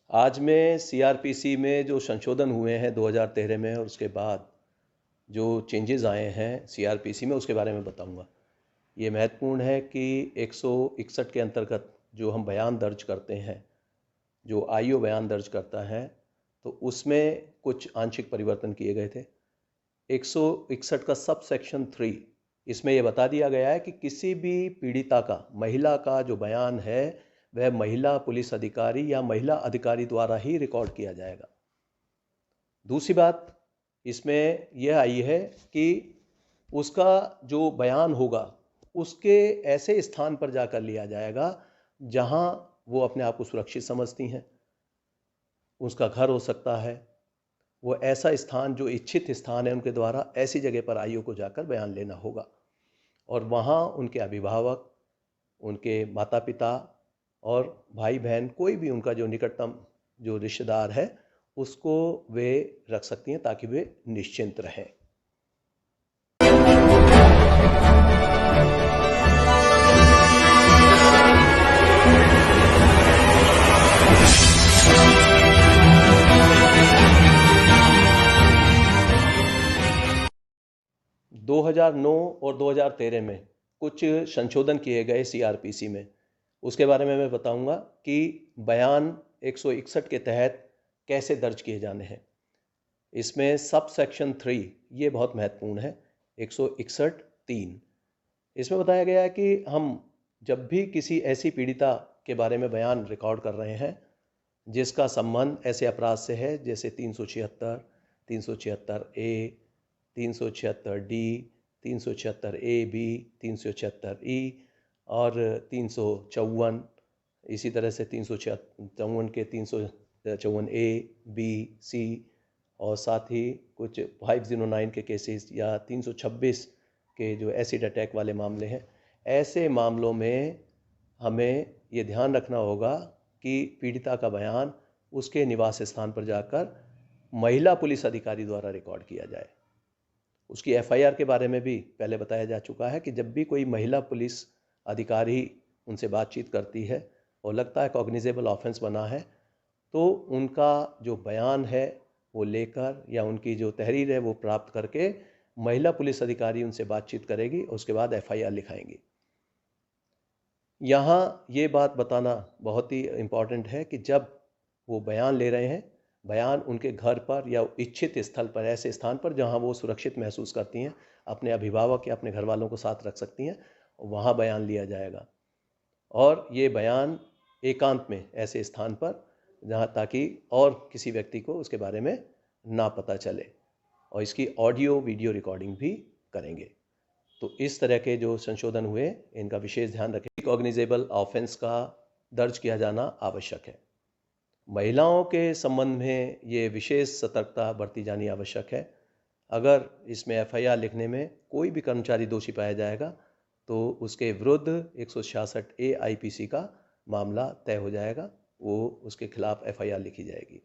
आज मैं सीआरपीसी में जो संशोधन हुए हैं 2013 में और उसके बाद जो चेंजेस आए हैं सीआरपीसी में उसके बारे में बताऊंगा। ये महत्वपूर्ण है कि 161 के अंतर्गत जो हम बयान दर्ज करते हैं, जो आईओ बयान दर्ज करता है, तो उसमें कुछ आंशिक परिवर्तन किए गए थे। 161 का सब सेक्शन 3, इसमें यह बता दिया गया है कि किसी भी पीड़िता का, महिला का जो बयान है वह महिला पुलिस अधिकारी या महिला अधिकारी द्वारा ही रिकॉर्ड किया जाएगा। दूसरी बात इसमें यह आई है कि उसका जो बयान होगा उसके ऐसे स्थान पर जाकर लिया जाएगा जहां वो अपने आप को सुरक्षित समझती हैं। उसका घर हो सकता है, वो ऐसा स्थान जो इच्छित स्थान है उनके द्वारा, ऐसी जगह पर आईओ को जाकर बयान लेना होगा। और वहाँ उनके अभिभावक, उनके माता पिता और भाई बहन, कोई भी उनका जो निकटतम जो रिश्तेदार है उसको वे रख सकती हैं ताकि वे निश्चिंत रहें। – 2009 और 2013 में कुछ संशोधन किए गए सीआरपीसी में, उसके बारे में मैं बताऊंगा कि बयान 161 के तहत कैसे दर्ज किए जाने हैं। इसमें सब सेक्शन 3 ये बहुत महत्वपूर्ण है। 161(3) इसमें बताया गया है कि हम जब भी किसी ऐसी पीड़िता के बारे में बयान रिकॉर्ड कर रहे हैं जिसका संबंध ऐसे अपराध से है जैसे 376, 376A, 376D, 376AB, 376E और 354, इसी तरह से 354 के 354A, B, C और साथ ही कुछ 509 के केसेस या 326 के जो एसिड अटैक वाले मामले हैं, ऐसे मामलों में हमें ये ध्यान रखना होगा कि पीड़िता का बयान उसके निवास स्थान पर जाकर महिला पुलिस अधिकारी द्वारा रिकॉर्ड किया जाए। उसकी एफआईआर के बारे में भी पहले बताया जा चुका है कि जब भी कोई महिला पुलिस अधिकारी उनसे बातचीत करती है और लगता है कॉग्निजेबल ऑफेंस बना है, तो उनका जो बयान है वो लेकर या उनकी जो तहरीर है वो प्राप्त करके महिला पुलिस अधिकारी उनसे बातचीत करेगी, उसके बाद एफआईआर लिखाएंगी। यहाँ ये बात बताना बहुत ही इम्पॉर्टेंट है कि जब वो बयान ले रहे हैं, बयान उनके घर पर या इच्छित स्थल पर, ऐसे स्थान पर जहाँ वो सुरक्षित महसूस करती हैं, अपने अभिभावक या अपने घर वालों को साथ रख सकती हैं, वहाँ बयान लिया जाएगा। और ये बयान एकांत में ऐसे स्थान पर जहाँ, ताकि और किसी व्यक्ति को उसके बारे में ना पता चले, और इसकी ऑडियो वीडियो रिकॉर्डिंग भी करेंगे। तो इस तरह के जो संशोधन हुए इनका विशेष ध्यान रखें। कॉग्निजेबल ऑफेंस का दर्ज किया जाना आवश्यक है। महिलाओं के संबंध में ये विशेष सतर्कता बरती जानी आवश्यक है। अगर इसमें एफआईआर लिखने में कोई भी कर्मचारी दोषी पाया जाएगा तो उसके विरुद्ध 166A आईपीसी का मामला तय हो जाएगा, वो उसके खिलाफ एफआईआर लिखी जाएगी।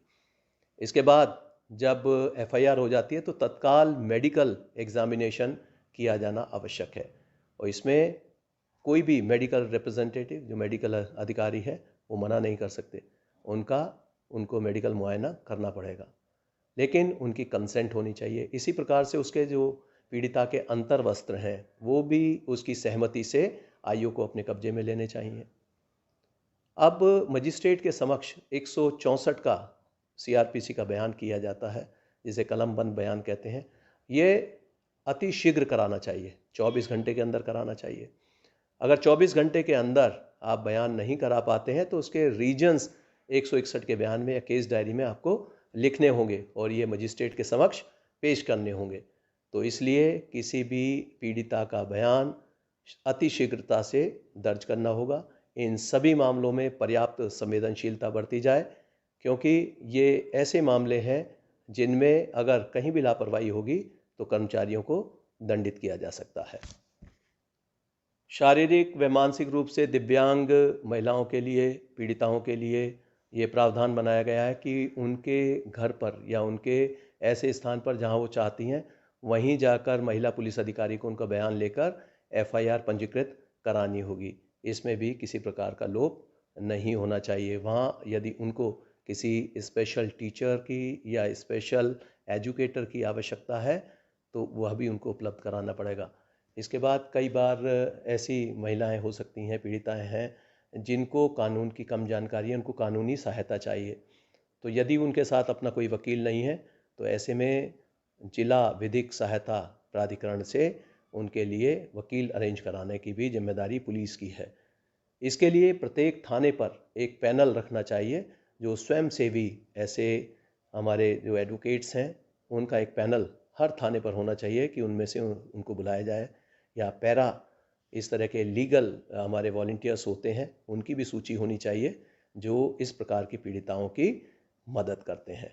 इसके बाद जब एफआईआर हो जाती है तो तत्काल मेडिकल एग्जामिनेशन किया जाना आवश्यक है, और इसमें कोई भी मेडिकल रिप्रेजेंटेटिव, जो मेडिकल अधिकारी है, वो मना नहीं कर सकते। उनको मेडिकल मुआयना करना पड़ेगा, लेकिन उनकी कंसेंट होनी चाहिए। इसी प्रकार से उसके जो पीड़िता के अंतर वस्त्र हैं वो भी उसकी सहमति से आईओ को अपने कब्जे में लेने चाहिए। अब मजिस्ट्रेट के समक्ष 164 का सीआरपीसी का बयान किया जाता है, जिसे कलमबंद बयान कहते हैं। ये अति शीघ्र कराना चाहिए, 24 घंटे के अंदर कराना चाहिए। अगर 24 घंटे के अंदर आप बयान नहीं करा पाते हैं तो उसके रीजन्स 161 के बयान में या केस डायरी में आपको लिखने होंगे और ये मजिस्ट्रेट के समक्ष पेश करने होंगे। तो इसलिए किसी भी पीड़िता का बयान अति शीघ्रता से दर्ज करना होगा। इन सभी मामलों में पर्याप्त संवेदनशीलता बरती जाए, क्योंकि ये ऐसे मामले हैं जिनमें अगर कहीं भी लापरवाही होगी तो कर्मचारियों को दंडित किया जा सकता है। शारीरिक व मानसिक रूप से दिव्यांग महिलाओं के लिए, पीड़िताओं के लिए ये प्रावधान बनाया गया है कि उनके घर पर या उनके ऐसे स्थान पर जहां वो चाहती हैं वहीं जाकर महिला पुलिस अधिकारी को उनका बयान लेकर एफआईआर पंजीकृत करानी होगी। इसमें भी किसी प्रकार का लोप नहीं होना चाहिए। वहाँ यदि उनको किसी स्पेशल टीचर की या स्पेशल एजुकेटर की आवश्यकता है तो वह भी उनको उपलब्ध कराना पड़ेगा। इसके बाद कई बार ऐसी महिलाएं हो सकती हैं, पीड़िताएं हैं जिनको कानून की कम जानकारी है, उनको कानूनी सहायता चाहिए। तो यदि उनके साथ अपना कोई वकील नहीं है तो ऐसे में जिला विधिक सहायता प्राधिकरण से उनके लिए वकील अरेंज कराने की भी जिम्मेदारी पुलिस की है। इसके लिए प्रत्येक थाने पर एक पैनल रखना चाहिए, जो स्वयंसेवी ऐसे हमारे जो एडवोकेट्स हैं उनका एक पैनल हर थाने पर होना चाहिए कि उनमें से उनको बुलाया जाए, या पैरा इस तरह के लीगल हमारे वॉलंटियर्स होते हैं उनकी भी सूची होनी चाहिए जो इस प्रकार की पीड़िताओं की मदद करते हैं।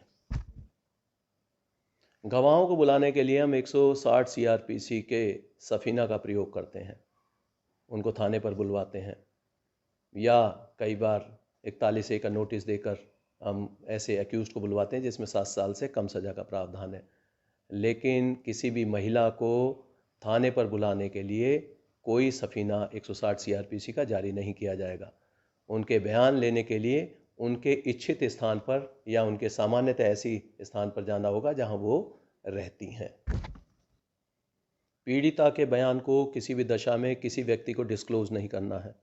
गवाहों को बुलाने के लिए हम 160 सीआरपीसी के सफीना का प्रयोग करते हैं, उनको थाने पर बुलवाते हैं, या कई बार 41A का नोटिस देकर हम ऐसे एक्यूज़ को बुलवाते हैं जिसमें 7 साल से कम सज़ा का प्रावधान है। लेकिन किसी भी महिला को थाने पर बुलाने के लिए कोई सफीना 160 सीआरपीसी का जारी नहीं किया जाएगा। उनके बयान लेने के लिए उनके इच्छित स्थान पर या उनके सामान्यतः ऐसी स्थान पर जाना होगा जहां वो रहती हैं। पीड़िता के बयान को किसी भी दशा में किसी व्यक्ति को डिस्क्लोज नहीं करना है।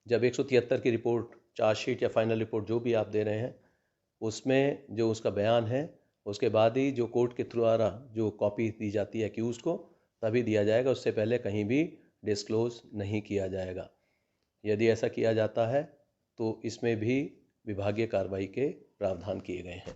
जब 173 की रिपोर्ट, चार्जशीट या फाइनल रिपोर्ट जो भी आप दे रहे हैं, उसमें जो उसका बयान है उसके बाद ही जो कोर्ट के द्वारा जो कॉपी दी जाती है एक्यूज़ को, तभी दिया जाएगा। उससे पहले कहीं भी डिस्क्लोज नहीं किया जाएगा। यदि ऐसा किया जाता है तो इसमें भी विभागीय कार्रवाई के प्रावधान किए गए हैं।